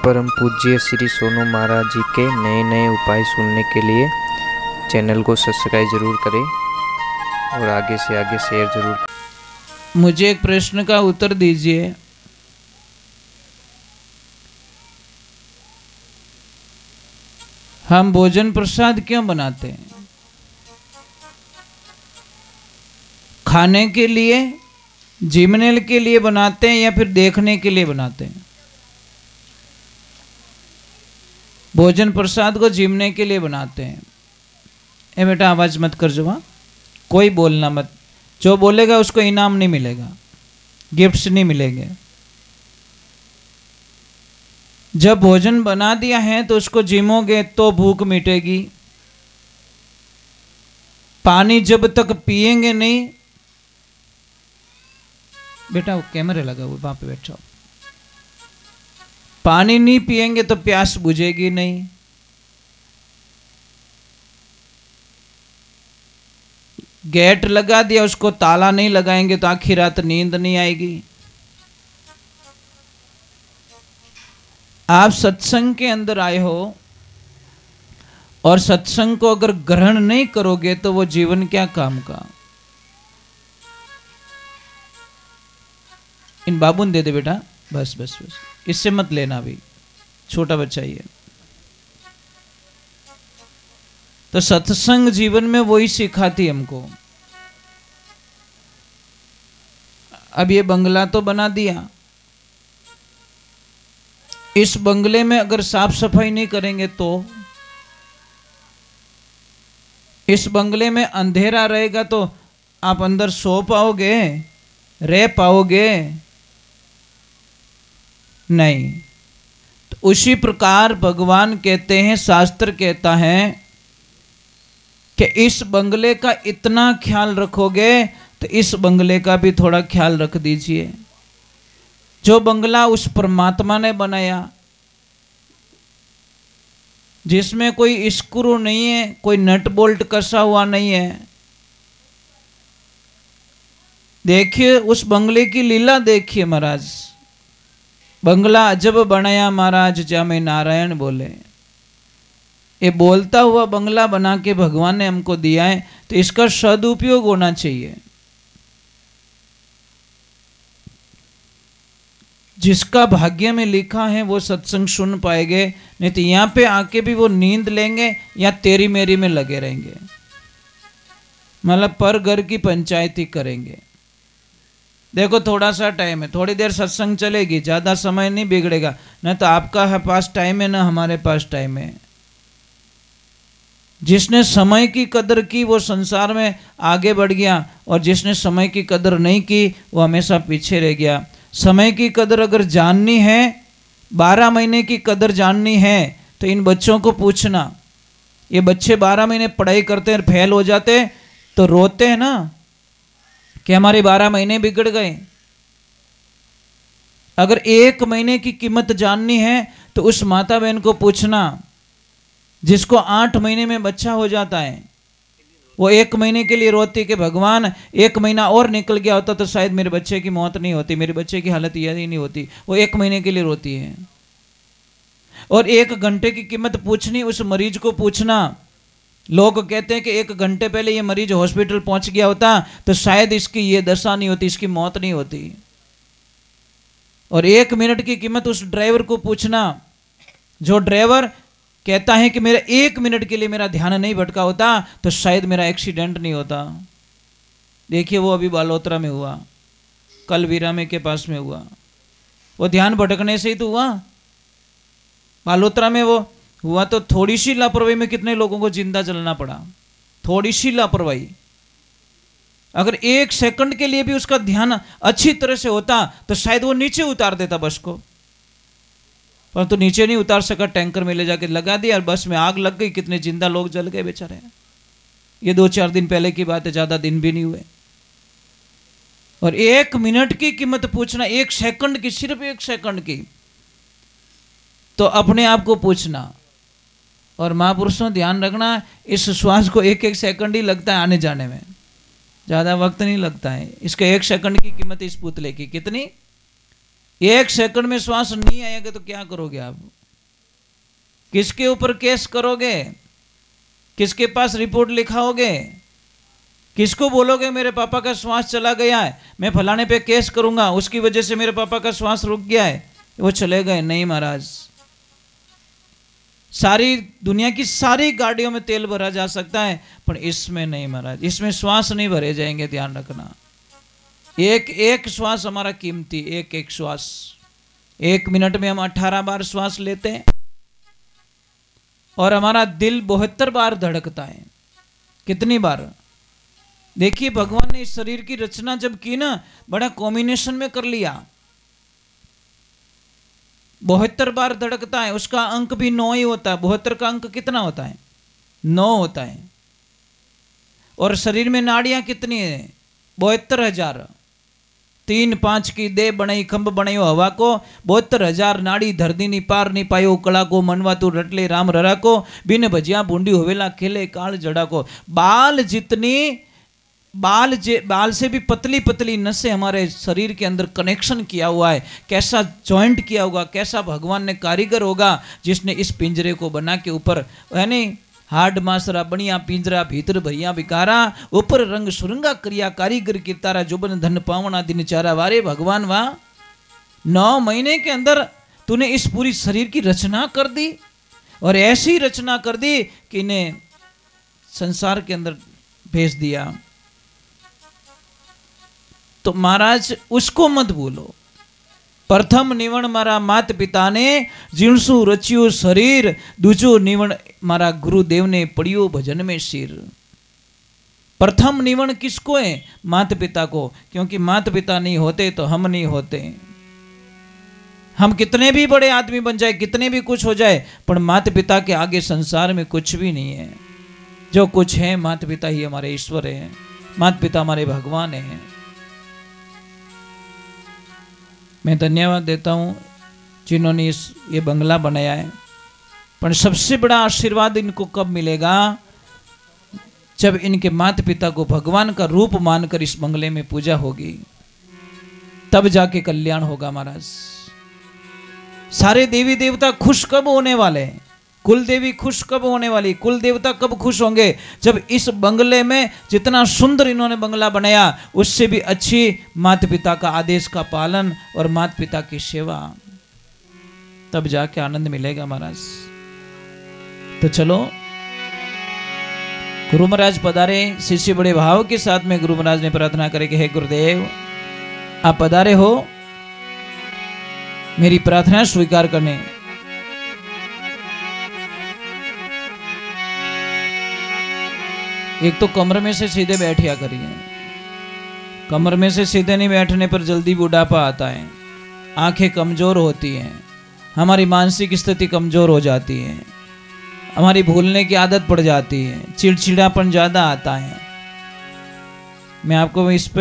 परम पूज्य श्री सोनू महाराज जी के नए नए उपाय सुनने के लिए चैनल को सब्सक्राइब जरूर करें और आगे से आगे शेयर जरूर करें। मुझे एक प्रश्न का उत्तर दीजिए। हम भोजन प्रसाद क्यों बनाते हैं? खाने के लिए, जीवने के लिए बनाते हैं या फिर देखने के लिए बनाते हैं? भोजन प्रसाद को जीवने के लिए बनाते हैं। ए बेटा आवाज मत कर जो, कोई बोलना मत। जो बोलेगा उसको इनाम नहीं मिलेगा, गिफ्ट्स नहीं मिलेंगे। जब भोजन बना दिया है तो उसको जिमोगे तो भूख मिटेगी। पानी जब तक पिएंगे नहीं, बेटा वो कैमरे लगा हुआ वहां पे बैठो, पानी नहीं पिएंगे तो प्यास बुझेगी नहीं। गेट लगा दिया, उसको ताला नहीं लगाएंगे तो आखिर रात नींद नहीं आएगी। आप सत्संग के अंदर आए हो और सत्संग को अगर ग्रहण नहीं करोगे तो वो जीवन क्या काम का। इन बाबू ने दे दे बेटा, बस बस बस, इससे मत लेना, अभी छोटा बच्चा ही है। तो सत्संग जीवन में वही सिखाती हमको। अब ये बंगला तो बना दिया, इस बंगले में अगर साफ सफाई नहीं करेंगे तो, इस बंगले में अंधेरा रहेगा तो आप अंदर सो पाओगे, रह पाओगे? नहीं। तो उसी प्रकार भगवान कहते हैं, शास्त्र कहता है कि इस बंगले का इतना ख्याल रखोगे तो इस बंगले का भी थोड़ा ख्याल रख दीजिए। जो बंगला उस परमात्मा ने बनाया, जिसमें कोई स्क्रू नहीं है, कोई नट बोल्ट कसा हुआ नहीं है। देखिए उस बंगले की लीला देखिए महाराज। बंगला अजब बनाया महाराज जा में नारायण बोले। ये बोलता हुआ बंगला बना के भगवान ने हमको दिया है, तो इसका सदुपयोग होना चाहिए। जिसका भाग्य में लिखा है वो सत्संग सुन पाएंगे, नहीं तो यहां पे आके भी वो नींद लेंगे या तेरी मेरी में लगे रहेंगे, मतलब पर घर की पंचायती करेंगे। देखो थोड़ा सा टाइम है, थोड़ी देर सत्संग चलेगी, ज्यादा समय नहीं बिगड़ेगा। न तो आपका पास टाइम है, ना हमारे पास टाइम है। जिसने समय की कदर की वो संसार में आगे बढ़ गया, और जिसने समय की कदर नहीं की वो हमेशा पीछे रह गया। समय की कदर अगर जाननी है, 12 महीने की कदर जाननी है, तो इन बच्चों को पूछना। ये बच्चे 12 महीने पढ़ाई करते हैं, फेल हो जाते तो रोते हैं ना कि हमारे 12 महीने बिगड़ गए। अगर 1 महीने की कीमत जाननी है तो उस माता बहन को पूछना जिसको 8 महीने में बच्चा हो जाता है। वो 1 महीने के लिए रोती कि भगवान 1 महीना और निकल गया होता तो शायद मेरे बच्चे की मौत नहीं होती, मेरे बच्चे की हालत यह ही नहीं होती। वो 1 महीने के लिए रोती है। और 1 घंटे की कीमत पूछनी, उस मरीज को पूछना। लोग कहते हैं कि 1 घंटे पहले ये मरीज हॉस्पिटल पहुंच गया होता तो शायद इसकी ये दशा नहीं होती, इसकी मौत नहीं होती। और 1 मिनट की कीमत उस ड्राइवर को पूछना, जो ड्राइवर कहता है कि मेरा 1 मिनट के लिए मेरा ध्यान नहीं भटका होता तो शायद मेरा एक्सीडेंट नहीं होता। देखिए वो अभी बालोतरा में हुआ, कल वीरामे के पास में हुआ। वो ध्यान भटकने से ही तो हुआ। बालोतरा में वो हुआ तो थोड़ी सी लापरवाही में कितने लोगों को जिंदा जलना पड़ा। थोड़ी सी लापरवाही, अगर 1 सेकंड के लिए भी उसका ध्यान अच्छी तरह से होता तो शायद वो नीचे उतार देता बस को, परंतु नीचे नहीं उतार सका। टैंकर में ले जाके लगा दिया और बस में आग लग गई, कितने जिंदा लोग जल गए बेचारे। ये 2-4 दिन पहले की बात है, ज्यादा दिन भी नहीं हुए। और 1 मिनट की कीमत पूछना, 1 सेकंड की, सिर्फ 1 सेकंड की, तो अपने आप को पूछना। और महापुरुषों ध्यान रखना, इस श्वास को 1-1 सेकंड ही लगता है आने जाने में, ज्यादा वक्त नहीं लगता है। इसके 1 सेकंड की कीमत इस पुतले की कितनी? 1 सेकंड में श्वास नहीं आएगा तो क्या करोगे आप? किसके ऊपर केस करोगे? किसके पास रिपोर्ट लिखाओगे? किसको बोलोगे मेरे पापा का श्वास चला गया है, मैं फलाने पे केस करूंगा, उसकी वजह से मेरे पापा का श्वास रुक गया है, वो चले गए? नहीं महाराज। सारी दुनिया की सारी गाड़ियों में तेल भरा जा सकता है, पर इसमें नहीं महाराज, इसमें श्वास नहीं भरे जाएंगे। ध्यान रखना, एक एक श्वास हमारा कीमती, एक एक श्वास। 1 मिनट में हम 18 बार श्वास लेते हैं और हमारा दिल 72 बार धड़कता है। कितनी बार? देखिए, भगवान ने इस शरीर की रचना जब की ना, बड़ा कॉम्बिनेशन में कर लिया। 72 बार धड़कता है, उसका अंक भी 9 ही होता है। 72 का अंक कितना होता है? 9 होता है। और शरीर में नाड़ियां कितनी है? 72,000। 3-5 की दे बनाई खंभ बनायो हवा को, 72,000 नाड़ी धरती नी पार नी पायो कला को, मनवा तू रटले राम ररा को, बिन भजिया बूंदी होवेला खेले काल जड़ा को। बाल जितनी बाल से भी पतली पतली नसें हमारे शरीर के अंदर कनेक्शन किया हुआ है। कैसा जॉइंट किया होगा, कैसा भगवान ने कारीगर होगा जिसने इस पिंजरे को बना के ऊपर, यानी हाड मासरा बनिया पिंजरा भीतर भैया बिकारा, ऊपर रंग सुरंगा करिया कारीगर की तारा, जुबन धन पावना दिन चारा। वारे भगवान वाह, 9 महीने के अंदर तूने इस पूरी शरीर की रचना कर दी, और ऐसी रचना कर दी कि इन्हें संसार के अंदर भेज दिया। तो महाराज उसको मत भूलो। प्रथम निवण मारा मात पिता ने, जीणसु रचियो शरीर, दूजो निवण मारा गुरुदेव ने, पड़ियो भजन में सिर। प्रथम निवण किसको है? माता पिता को, क्योंकि माता पिता नहीं होते तो हम नहीं होते। हम कितने भी बड़े आदमी बन जाए, कितने भी कुछ हो जाए, पर माता पिता के आगे संसार में कुछ भी नहीं है। जो कुछ है, माता पिता ही हमारे ईश्वर है, माता पिता हमारे भगवान है। मैं धन्यवाद देता हूँ जिन्होंने ये बंगला बनाया है, पर सबसे बड़ा आशीर्वाद इनको कब मिलेगा? जब इनके माता पिता को भगवान का रूप मानकर इस बंगले में पूजा होगी, तब जाके कल्याण होगा महाराज। सारे देवी देवता खुश कब होने वाले हैं? कुल देवी खुश कब होने वाली? कुल देवता कब खुश होंगे? जब इस बंगले में जितना सुंदर इन्होंने बंगला बनाया, उससे भी अच्छी माता पिता का आदेश का पालन और माता पिता की सेवा, तब जाके आनंद मिलेगा महाराज। तो चलो, गुरु महाराज पधारे। शिष्य बड़े भाव के साथ में गुरु महाराज ने प्रार्थना करे कि हे गुरुदेव, आप पधारे हो, मेरी प्रार्थना स्वीकार करने। एक तो कमर में से सीधे बैठिया करिए, कमर में से सीधे नहीं बैठने पर जल्दी बुढ़ापा आता है, आंखें कमजोर होती हैं, हमारी मानसिक स्थिति कमजोर हो जाती है, हमारी भूलने की आदत पड़ जाती है, चिड़चिड़ापन ज्यादा आता है। मैं आपको इस पे